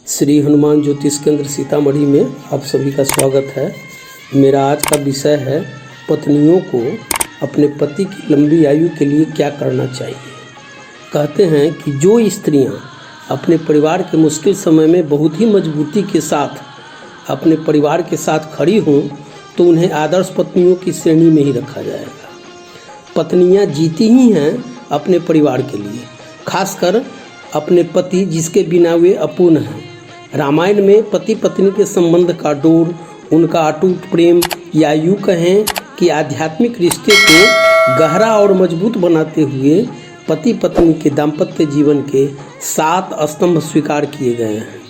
श्री हनुमान ज्योतिष केंद्र सीतामढ़ी में आप सभी का स्वागत है। मेरा आज का विषय है पत्नियों को अपने पति की लंबी आयु के लिए क्या करना चाहिए। कहते हैं कि जो स्त्रियां अपने परिवार के मुश्किल समय में बहुत ही मजबूती के साथ अपने परिवार के साथ खड़ी हों तो उन्हें आदर्श पत्नियों की श्रेणी में ही रखा जाएगा। पत्नियां जीती ही हैं अपने परिवार के लिए, खासकर अपने पति जिसके बिना वे अपूर्ण हैं। रामायण में पति पत्नी के संबंध का डोर, उनका अटूट प्रेम या यूँ कहें कि आध्यात्मिक रिश्ते को गहरा और मजबूत बनाते हुए पति पत्नी के दाम्पत्य जीवन के 7 स्तंभ स्वीकार किए गए हैं।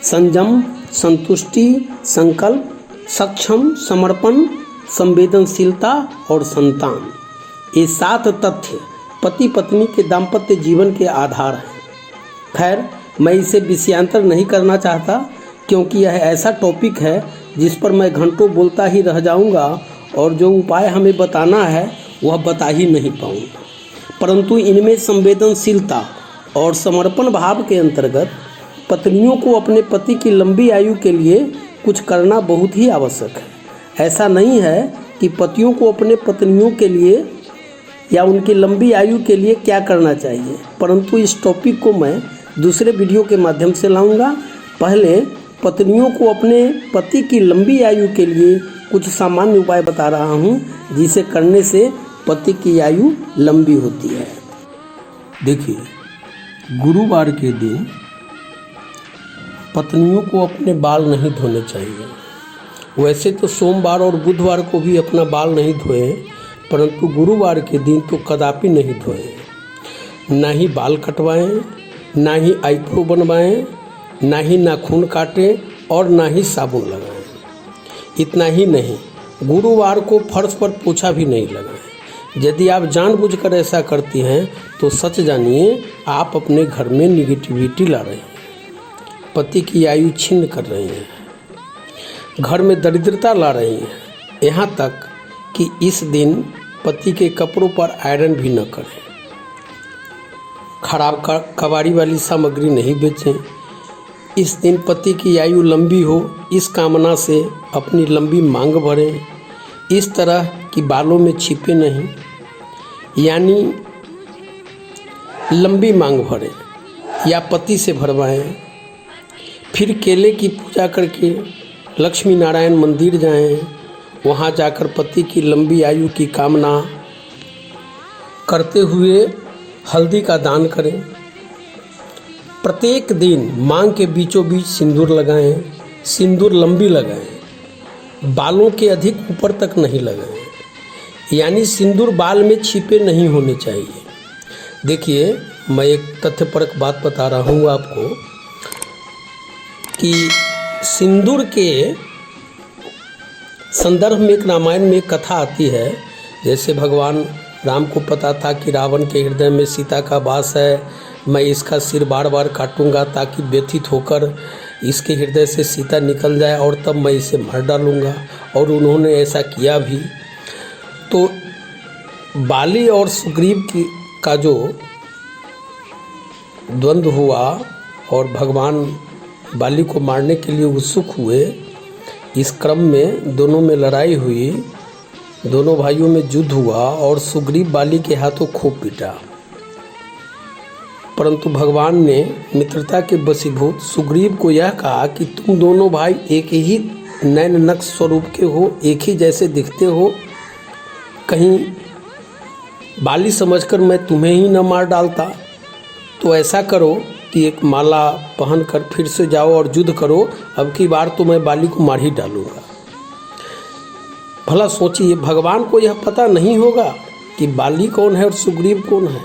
संयम, संतुष्टि, संकल्प, सक्षम, समर्पण, संवेदनशीलता और संतान। ये 7 तथ्य पति पत्नी के दाम्पत्य जीवन के आधार हैं। खैर, मैं इसे विषयांतर नहीं करना चाहता क्योंकि यह ऐसा टॉपिक है जिस पर मैं घंटों बोलता ही रह जाऊंगा और जो उपाय हमें बताना है वह बता ही नहीं पाऊंगा। परंतु इनमें संवेदनशीलता और समर्पण भाव के अंतर्गत पत्नियों को अपने पति की लंबी आयु के लिए कुछ करना बहुत ही आवश्यक है। ऐसा नहीं है कि पतियों को अपने पत्नियों के लिए या उनकी लंबी आयु के लिए क्या करना चाहिए, परंतु इस टॉपिक को मैं दूसरे वीडियो के माध्यम से लाऊंगा। पहले पत्नियों को अपने पति की लंबी आयु के लिए कुछ सामान्य उपाय बता रहा हूं, जिसे करने से पति की आयु लंबी होती है। देखिए, गुरुवार के दिन पत्नियों को अपने बाल नहीं धोने चाहिए। वैसे तो सोमवार और बुधवार को भी अपना बाल नहीं धोएं, परंतु गुरुवार के दिन तो कदापि नहीं धोएं। ना ही बाल कटवाएं, ना ही आईब्रो बनवाएं, ना ही नाखून काटें और ना ही साबुन लगाएं। इतना ही नहीं, गुरुवार को फर्श पर पोछा भी नहीं लगाएं। यदि आप जानबूझकर ऐसा करती हैं तो सच जानिए आप अपने घर में निगेटिविटी ला रहे हैं, पति की आयु छीन कर रही हैं, घर में दरिद्रता ला रही हैं। यहाँ तक कि इस दिन पति के कपड़ों पर आयरन भी न करें, खराब कबाड़ी वाली सामग्री नहीं बेचें। इस दिन पति की आयु लंबी हो इस कामना से अपनी लंबी मांग भरें। इस तरह कि बालों में छिपे नहीं, यानी लंबी मांग भरें या पति से भरवाएं। फिर केले की पूजा करके लक्ष्मी नारायण मंदिर जाएं, वहाँ जाकर पति की लंबी आयु की कामना करते हुए हल्दी का दान करें। प्रत्येक दिन मांग के बीचों बीच सिंदूर लगाएं। सिंदूर लंबी लगाएं, बालों के अधिक ऊपर तक नहीं लगाएं, यानी सिंदूर बाल में छिपे नहीं होने चाहिए। देखिए, मैं एक तथ्यपरक बात बता रहा हूँ आपको कि सिंदूर के संदर्भ में एक रामायण में एक कथा आती है। जैसे भगवान राम को पता था कि रावण के हृदय में सीता का वास है, मैं इसका सिर बार बार काटूंगा ताकि व्यथित होकर इसके हृदय से सीता निकल जाए और तब मैं इसे मार डालूंगा, और उन्होंने ऐसा किया भी। तो बाली और सुग्रीव का जो द्वंद्व हुआ और भगवान बाली को मारने के लिए उत्सुक हुए, इस क्रम में दोनों में लड़ाई हुई, दोनों भाइयों में युद्ध हुआ और सुग्रीव बाली के हाथों खूब पीटा। परंतु भगवान ने मित्रता के वशीभूत सुग्रीव को यह कहा कि तुम दोनों भाई एक ही नैन नक्श स्वरूप के हो, एक ही जैसे दिखते हो, कहीं बाली समझकर मैं तुम्हें ही न मार डालता। तो ऐसा करो कि एक माला पहनकर फिर से जाओ और युद्ध करो, अब की बार तो मैं बाली को मार ही डालूंगा। भला सोचिए, भगवान को यह पता नहीं होगा कि बाली कौन है और सुग्रीव कौन है।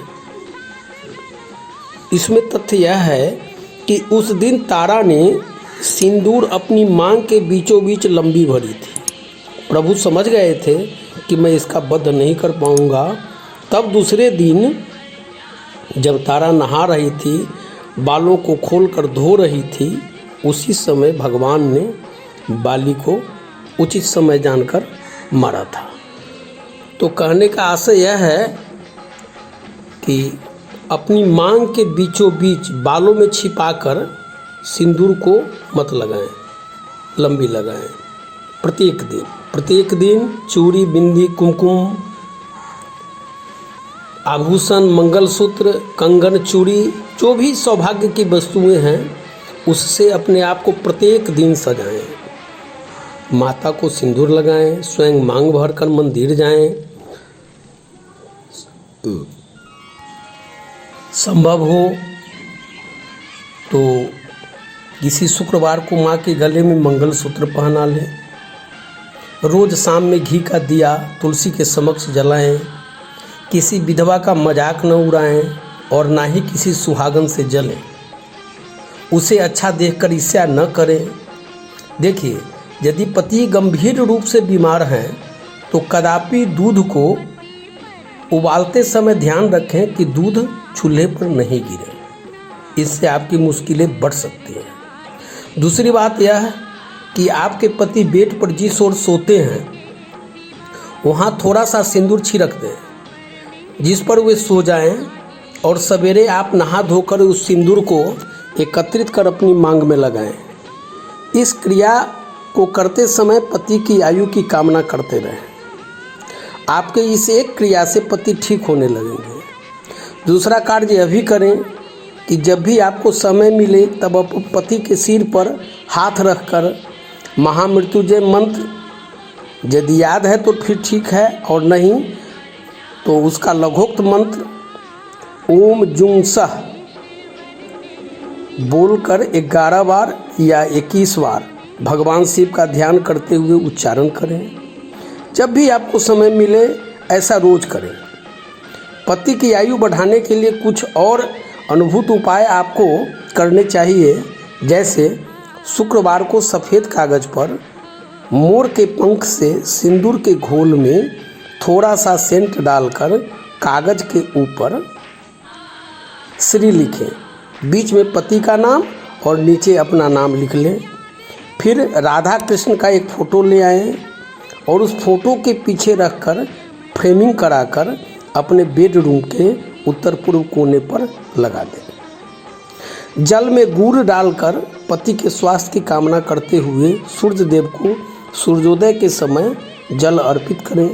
इसमें तथ्य यह है कि उस दिन तारा ने सिंदूर अपनी मांग के बीचों बीच लंबी भरी थी। प्रभु समझ गए थे कि मैं इसका वध नहीं कर पाऊंगा। तब दूसरे दिन जब तारा नहा रही थी, बालों को खोलकर धो रही थी, उसी समय भगवान ने बाली को उचित समय जानकर मारा था। तो कहने का आशय यह है कि अपनी मांग के बीचों बीच बालों में छिपाकर सिंदूर को मत लगाएं, लंबी लगाएं। प्रत्येक दिन चूड़ी, बिंदी, कुमकुम, आभूषण, मंगलसूत्र, कंगन, चूड़ी, जो भी सौभाग्य की वस्तुएं हैं उससे अपने आप को प्रत्येक दिन सजाएं। माता को सिंदूर लगाएं, स्वयं मांग भरकर मंदिर जाएं। संभव हो तो किसी शुक्रवार को माँ के गले में मंगलसूत्र पहना लें। रोज शाम में घी का दिया तुलसी के समक्ष जलाएं। किसी विधवा का मजाक न उड़ाएं और ना ही किसी सुहागन से जलें। उसे अच्छा देखकर ईर्ष्या न करें। देखिए, यदि पति गंभीर रूप से बीमार हैं तो कदापि दूध को उबालते समय ध्यान रखें कि दूध चूल्हे पर नहीं गिरे। इससे आपकी मुश्किलें बढ़ सकती हैं। दूसरी बात यह है कि आपके पति बेड पर जिस ओर सोते हैं वहाँ थोड़ा सा सिंदूर छिड़क दें, जिस पर वे सो जाएं, और सवेरे आप नहा धोकर उस सिंदूर को एकत्रित कर अपनी मांग में लगाएं। इस क्रिया को करते समय पति की आयु की कामना करते रहें। आपके इस एक क्रिया से पति ठीक होने लगेंगे। दूसरा कार्य यह भी करें कि जब भी आपको समय मिले तब आप पति के सिर पर हाथ रखकर महामृत्युंजय मंत्र यदि याद है तो फिर ठीक है, और नहीं तो उसका लघोक्त मंत्र ओम जुंग सह बोलकर 11 बार या 21 बार भगवान शिव का ध्यान करते हुए उच्चारण करें। जब भी आपको समय मिले ऐसा रोज करें। पति की आयु बढ़ाने के लिए कुछ और अनुभूत उपाय आपको करने चाहिए। जैसे शुक्रवार को सफ़ेद कागज पर मोर के पंख से सिंदूर के घोल में थोड़ा सा सेंट डालकर कागज के ऊपर श्री लिखें। बीच में पति का नाम और नीचे अपना नाम लिख लें। फिर राधा कृष्ण का एक फ़ोटो ले आएं और उस फोटो के पीछे रखकर फ्रेमिंग कराकर अपने बेडरूम के उत्तर पूर्व कोने पर लगा दें। जल में गुड़ डालकर पति के स्वास्थ्य की कामना करते हुए सूर्य देव को सूर्योदय के समय जल अर्पित करें।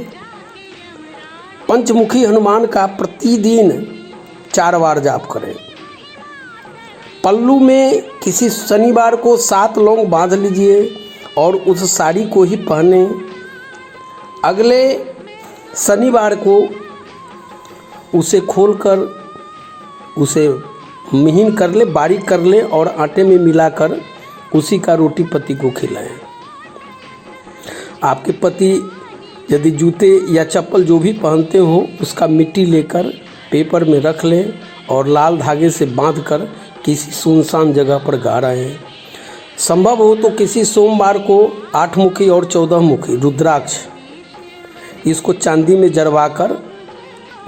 पंचमुखी हनुमान का प्रतिदिन 4 बार जाप करें। पल्लू में किसी शनिवार को 7 लौंग बांध लीजिए और उस साड़ी को ही पहने। अगले शनिवार को उसे खोलकर उसे महीन कर ले, बारीक कर ले और आटे में मिलाकर उसी का रोटी पति को खिलाएं। आपके पति यदि जूते या चप्पल जो भी पहनते हो उसका मिट्टी लेकर पेपर में रख लें और लाल धागे से बांधकर किसी सुनसान जगह पर गाड़ आएं। संभव हो तो किसी सोमवार को 8 मुखी और 14 मुखी रुद्राक्ष इसको चांदी में जरवाकर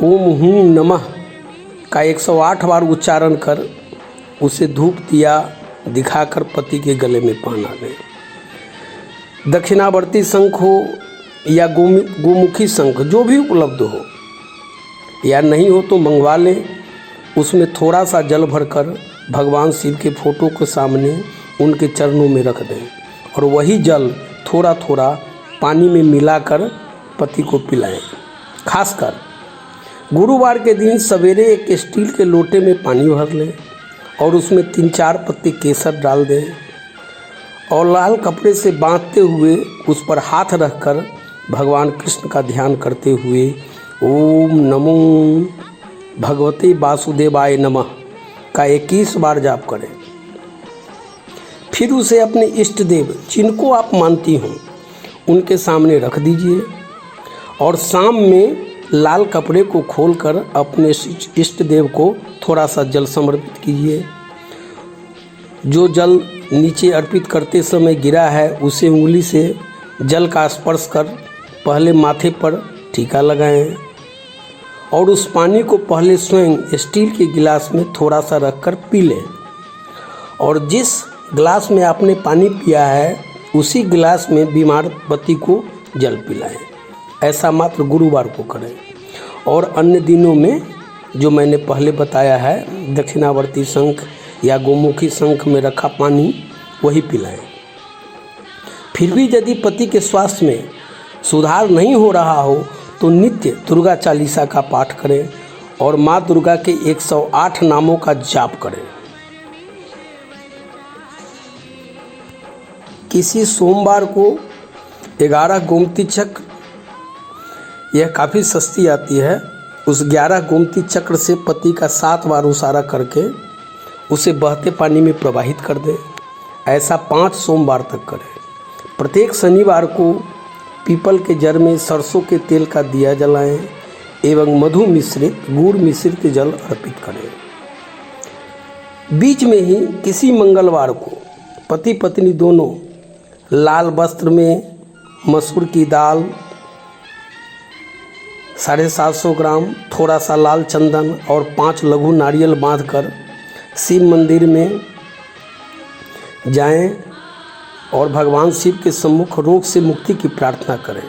ओम हूं नमः का 108 बार उच्चारण कर उसे धूप दिया दिखाकर पति के गले में पहना दें। दक्षिणावर्ती शंख हो या गोमुखी शंख जो भी उपलब्ध हो, या नहीं हो तो मंगवा लें। उसमें थोड़ा सा जल भरकर भगवान शिव के फोटो के सामने उनके चरणों में रख दें और वही जल थोड़ा थोड़ा पानी में मिलाकर पति को पिलाएं। खासकर गुरुवार के दिन सवेरे एक स्टील के लोटे में पानी भर लें और उसमें 3-4 पत्ती केसर डाल दें और लाल कपड़े से बांधते हुए उस पर हाथ रखकर भगवान कृष्ण का ध्यान करते हुए ओम नमो भगवते वासुदेवाय नमः का 21 बार जाप करें। फिर उसे अपने इष्ट देव जिनको आप मानती हों उनके सामने रख दीजिए और शाम में लाल कपड़े को खोलकर अपने इष्ट देव को थोड़ा सा जल समर्पित कीजिए। जो जल नीचे अर्पित करते समय गिरा है उसे उंगली से जल का स्पर्श कर पहले माथे पर टीका लगाएं और उस पानी को पहले स्वयं स्टील के गिलास में थोड़ा सा रखकर पी लें और जिस गिलास में आपने पानी पिया है उसी गिलास में बीमार पति को जल पिलाएं। ऐसा मात्र गुरुवार को करें और अन्य दिनों में जो मैंने पहले बताया है दक्षिणावर्ती शंख या गोमुखी शंख में रखा पानी वही पिलाएं। फिर भी यदि पति के स्वास्थ्य में सुधार नहीं हो रहा हो तो नित्य दुर्गा चालीसा का पाठ करें और माँ दुर्गा के 108 नामों का जाप करें। किसी सोमवार को 11 गोमती चक्र, यह काफ़ी सस्ती आती है, उस 11 गोमती चक्र से पति का 7 बार उसारा करके उसे बहते पानी में प्रवाहित कर दें। ऐसा 5 सोमवार तक करें। प्रत्येक शनिवार को पीपल के जड़ में सरसों के तेल का दिया जलाएं एवं मधु मिश्रित गुड़ मिश्रित जल अर्पित करें। बीच में ही किसी मंगलवार को पति पत्नी दोनों लाल वस्त्र में मसूर की दाल 750 ग्राम, थोड़ा सा लाल चंदन और 5 लघु नारियल बांधकर शिव मंदिर में जाएं और भगवान शिव के सम्मुख रोग से मुक्ति की प्रार्थना करें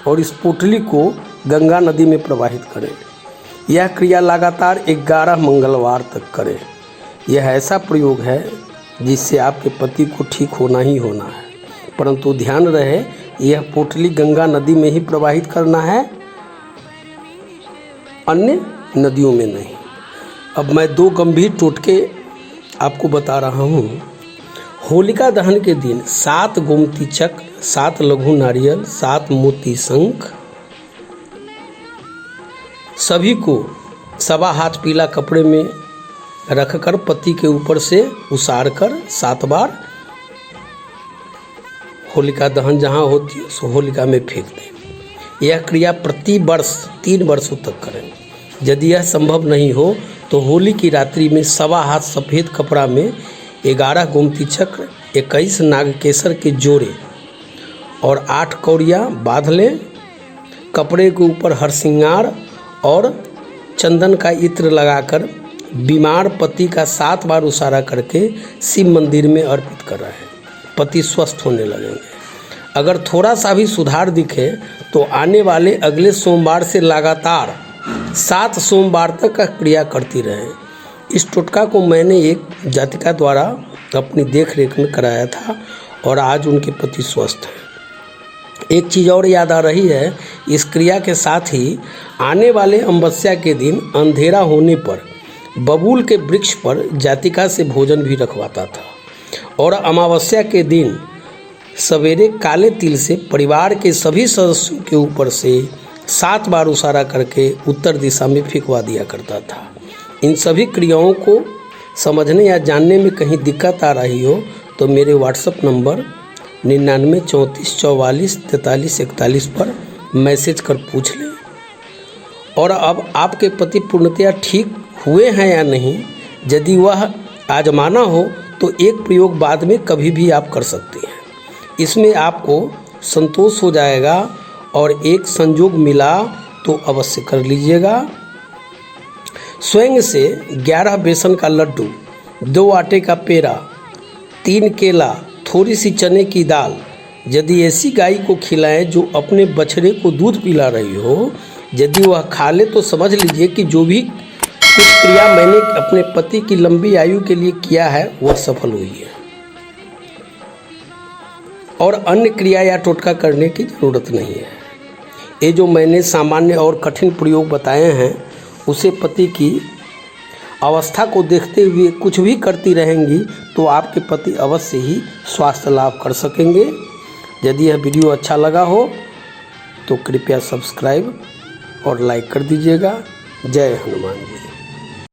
और इस पोटली को गंगा नदी में प्रवाहित करें। यह क्रिया लगातार 11 मंगलवार तक करें। यह ऐसा प्रयोग है जिससे आपके पति को ठीक होना ही होना है, परंतु ध्यान रहे यह पोटली गंगा नदी में ही प्रवाहित करना है, अन्य नदियों में नहीं। अब मैं 2 गंभीर टोटके आपको बता रहा हूँ। होलिका दहन के दिन 7 गोमती चक्र, 7 लघु नारियल, 7 मोती शंख सभी को 1.25 हाथ पीला कपड़े में रखकर पति के ऊपर से उसार कर 7 बार होलिका दहन जहाँ होती है सो होलिका में फेंक दें। यह क्रिया प्रति वर्ष 3 वर्षों तक करें। यदि यह संभव नहीं हो तो होली की रात्रि में 1.25 हाथ सफ़ेद कपड़ा में 11 गोमती चक्र, 21 नागकेसर के जोड़े और 8 कौड़ियाँ बांध लें। कपड़े के ऊपर हरसिंगार और चंदन का इत्र लगाकर बीमार पति का 7 बार उसारा करके शिव मंदिर में अर्पित कर रहे हैं। पति स्वस्थ होने लगेंगे। अगर थोड़ा सा भी सुधार दिखे तो आने वाले अगले सोमवार से लगातार 7 सोमवार तक का क्रिया करती रहें। इस टोटका को मैंने एक जातिका द्वारा अपनी देख रेख में कराया था और आज उनके पति स्वस्थ हैं। एक चीज़ और याद आ रही है, इस क्रिया के साथ ही आने वाले अमावस्या के दिन अंधेरा होने पर बबूल के वृक्ष पर जातिका से भोजन भी रखवाता था और अमावस्या के दिन सवेरे काले तिल से परिवार के सभी सदस्यों के ऊपर से 7 बार उसारा करके उत्तर दिशा में फेंकवा दिया करता था। इन सभी क्रियाओं को समझने या जानने में कहीं दिक्कत आ रही हो तो मेरे व्हाट्सएप नंबर 99 34 44 43 41 पर मैसेज कर पूछ लें। और अब आपके पति पूर्णतया ठीक हुए हैं या नहीं, यदि वह आजमाना हो तो एक प्रयोग बाद में कभी भी आप कर सकते हैं। इसमें आपको संतोष हो जाएगा और एक संयोग मिला तो अवश्य कर लीजिएगा। स्वयं से 11 बेसन का लड्डू, 2 आटे का पेड़ा, 3 केला, थोड़ी सी चने की दाल यदि ऐसी गाय को खिलाएं जो अपने बछड़े को दूध पिला रही हो, यदि वह खा ले तो समझ लीजिए कि जो भी कुछ क्रिया मैंने अपने पति की लंबी आयु के लिए किया है वह सफल हुई है और अन्य क्रिया या टोटका करने की ज़रूरत नहीं है। ये जो मैंने सामान्य और कठिन प्रयोग बताए हैं उसे पति की अवस्था को देखते हुए कुछ भी करती रहेंगी तो आपके पति अवश्य ही स्वास्थ्य लाभ कर सकेंगे। यदि यह वीडियो अच्छा लगा हो तो कृपया सब्सक्राइब और लाइक कर दीजिएगा। जय हनुमान जी।